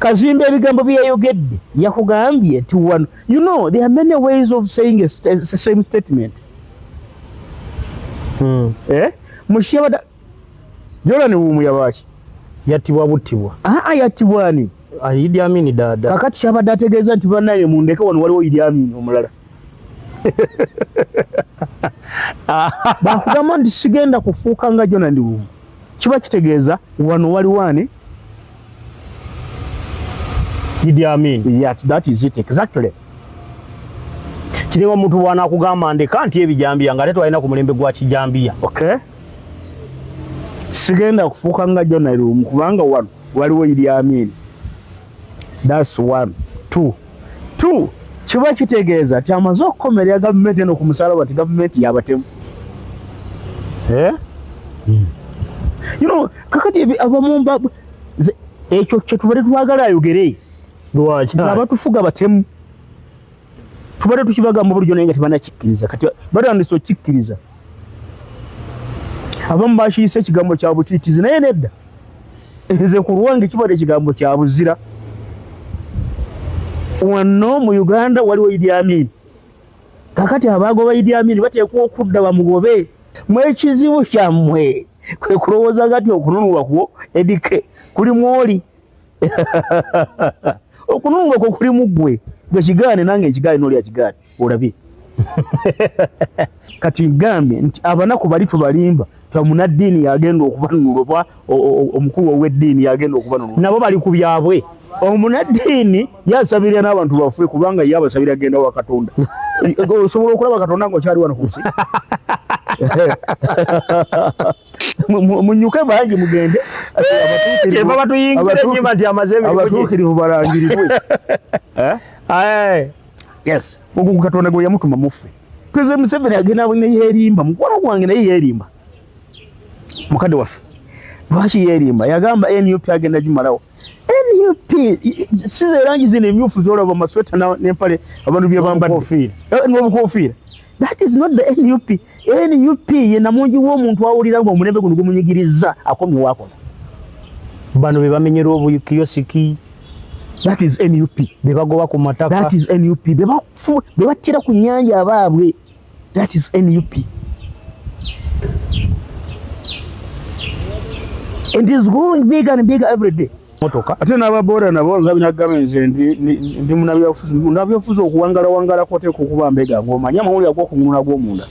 Kazimbe ebigambo byayogedde yakugambye ti wano. You know, there are many ways of saying a same statement. Mushiyabada Jordan wumuyabaki yatibwa butibwa. Yatibwani Idi Amin dada. Kakati shabadde ategeeza nti bannaye mundeke wano waliwo Idi Amin omulala. Bakugamba nti sigenda kufuuka nga Jordan Wumu. Kiba kitegeeza wano waliwo ani? Idi Amin. Yeah, that is it exactly. Kiriwo omuntu bwana akugamba ndeka nti ebijambiya nga leto alina ku mulembe gwa kijambiya. Okay. Sigenda kufuuka nga Jordan Wumu kubanga wano waliwo Idi Amin. That's one. Two. Kiba kitegeeza ti amaze okukomerera gavumenti eno ku musalaba ti gavumenti yabatemu. You know, kakati abamumba ekyo kye tubadde twagala ayogere. Lwaki? Abatufuga batemu. Tubadde tukibagamba bulijjo naye nga tebanakikkiriza. Kati batandise okukikkiriza. Abamu bakiyise ekigambo kya butiitizi naye nedda. Nze ku lwange kibadde ekigambo kya buzira. Wano mu Uganda waliwo Idi Amin. Kakati abagoba Idi Amin bateekwa okudda bamugobe. Mwekizibu kyammwe kwe kulowooza gati okununulwa kwo edike kuli mwoli. Okununulwa kwo kuli muggwe gwe kigaane nange ekigaane n'oli akigaane olabye. Kati ngambye nti abanaku bali tubalimba tamunaddiini yagenda okubanunulwa omukulu ow'eddiini yagenda okubanunulwa nabo bali ku byabwe. Omunaddiini yasabirira n'abantu baffe kubanga ye abasabira agenda wa Katonda. Osobola okulaba Katonda ng'okyali wano ku nsi. Munyuke bangi mugende abatuukirivu balangirirwe. Yes, ogu Katonda gwe yamutuma muffe. President Museveni agenda ne yeerimba mukwano gwange naye yeerimba mukadde waffe. Lwaki yeerimba? Yagamba NUP agenda gimalawo. NUP size erangi zino emyufu z'olaba masweta n'empale abantu bye bambadde n'obukofiira. That is not the NUP. NUP ye namungi w'omuntu awulira ng'omulembe guno gumunyigiriza akomye wakola. Bano be bamenyera obukiyosiki. That is NUP. Be bagoba ku mataka. That is NUP. Be battira ku nnyanja abaabwe. That is NUP. And it is growing bigger and bigger every day. Motoka. Ate n'ababoda nabo nga binagamba nze ndi munabyafuzi okuwangala koteeka okuba mbega ng'omanya amawulire ag'okungunula gw'omunda.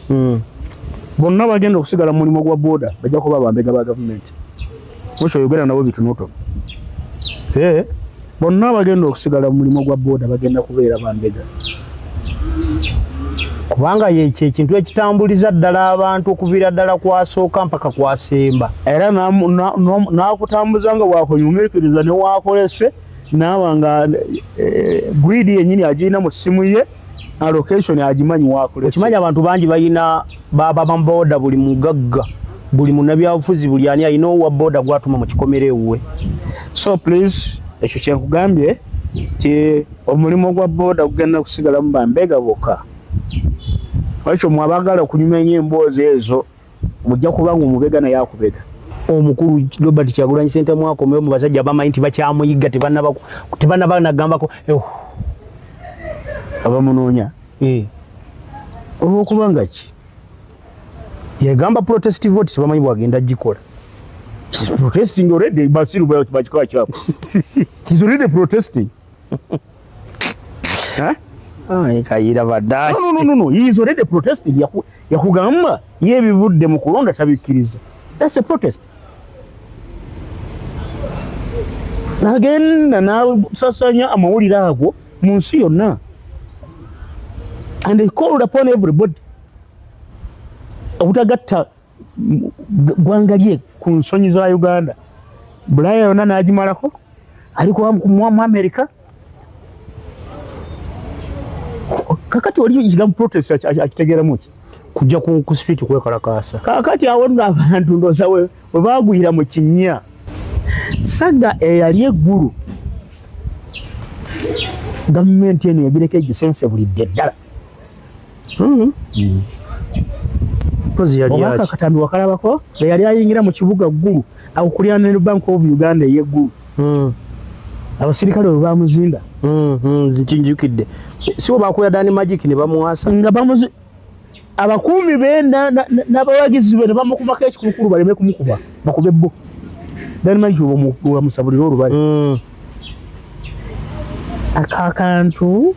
Bonna bagenda okusigala mu mulimu gwa boda bajja kuba bambega ba gavumenti. Mukyo yogera nabo bitunuto. Bonna bagenda okusigala mu mulimu gwa boda bagenda kubeera bambega. Kubanga ye ekintu ekitambuliza ddala abantu okuviira ddala kwasooka mpaka kwasemba. Era n'akutambuza nga bwakonyumikiriza ne waakolese naaba nga grid yennyini agirina mu ssimu ye allocation agimanyi waakolese. Okimanyi abantu bangi balina baba buli mugagga buli munnabyabufuzi buli ani alina owa boda gwatuma mu kikomere ewuwe. So please ekyo kyenkugambye ti omulimu gwa boda gugenda kusigalamu bambega bokka. Wakyo mwabagala okunyumenya emboozi ezo mujja kubanga omubega naye akubega. Omukulu Robert Kyagulanyi Ssentamu mwakomewo mu basajja abamanyi nti bakyamuyiga tebannaba nagambako abamunoonya. Olw'okubanga ki yagamba protest vote tebamanyi bwagenda gikola. He's protesting already. Basiru bakikola kyabo. He's already protesting. Huh? Kayira badai. No. He is already protesting. Yakugamba ye bivudde mu kulonda tabikkiriza. That's a protest. Agenda n'asasanya amawulire ago mu nsi yonna. And he called upon everybody. Obutagatta gwanga lye ku nsonyi za Uganda. Bulaya yonna n'agimalako. Alikuwa mu America. Kakati waliyo ikigambo protest akitegeera muki kujja ku street kwekalakaasa. Kakati awo ng'abantu ndooza we bagwira mu kinnya. Saga eyali eggulu gavumenti eno yagireka egisensebulidde ddala. Obaka Katambi wakalabako yali ayingira mu kibuga ggulu akulira ne Bank of Uganda ey'eggulu. abasirikale bwe bamuzinda nkinjukidde siwo bakoya Dani Magic ne bamuwasa nga abakuumi be n'abawagizi be ne bamukubako ekikulukulu baleme kumukuba bakube bo. Dani Magic bamusabulira olubale. Akakantu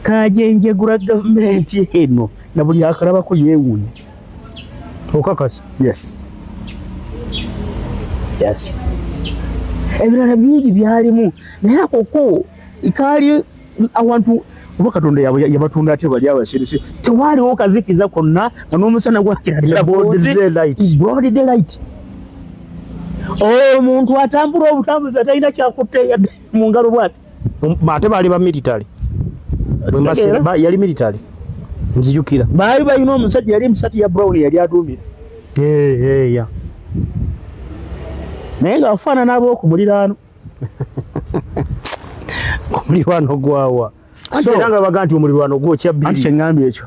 kajenjegula gavumenti eno na buli akalabako yeewuunya. Okakasa? Yes. Yes. Ebirala bingi byalimu naye akoko ikaali awantu oba Katonda yabatunda ate bali abasirisi tewaliwo kazikiza konna nga n'omusana gwakirabira broad daylight. Omuntu atambula obutambuzi talina kyakutte mu ngalo bwati. Ate baali ba military. Yali military. Nzijukira. Baali balina omusajja yali musati ya brown yali aduumira. Ya. Naye ng'afaanana ab'okumuliraano. Omuliraano gwawa. So era nga baga nti omuliraano gwokya bbiri. Anti kye ŋŋambye ekyo.